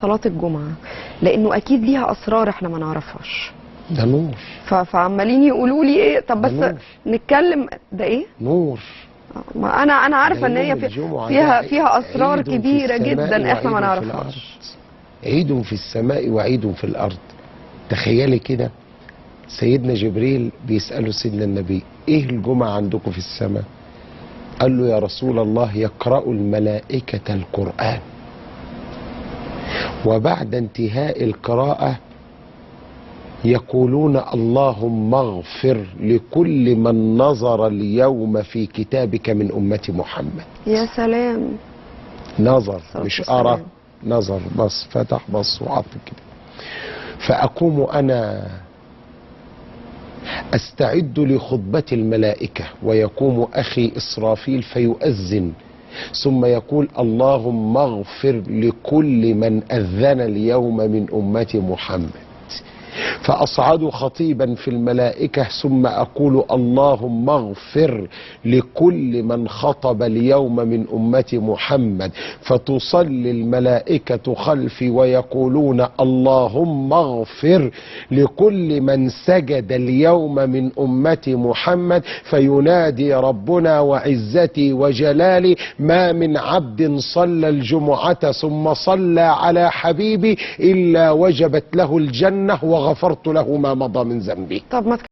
صلاة الجمعة، لأنه أكيد ليها أسرار إحنا ما نعرفهاش. ده نور. فعمالين يقولوا لي إيه، طب بس نور. نتكلم. ده إيه؟ نور. ما أنا عارفة إن هي فيها أسرار كبيرة جدا إحنا ما نعرفهاش. عيد في السماء وعيد في الأرض. تخيلي كده، سيدنا جبريل بيسأله سيدنا النبي: إيه الجمعة عندكم في السماء؟ قال له: يا رسول الله، يقرأ الملائكة القرآن، وبعد انتهاء القراءة يقولون اللهم اغفر لكل من نظر اليوم في كتابك من أمة محمد. يا سلام. نظر مش أرى، نظر، بص، فتح، بص وعطف كده. فأقوم أنا أستعد لخطبة الملائكة، ويقوم أخي إسرافيل فيؤذن، ثم يقول اللهم اغفر لكل من أذن اليوم من أمة محمد. فأصعد خطيبا في الملائكة، ثم أقول اللهم اغفر لكل من خطب اليوم من أمة محمد. فتصلي الملائكة خلفي ويقولون اللهم اغفر لكل من سجد اليوم من أمة محمد. فينادي ربنا وعزتي وجلالي: ما من عبد صلى الجمعة ثم صلى على حبيبي إلا وجبت له الجنة وغفرت له ما مضى من ذنبه. طب ما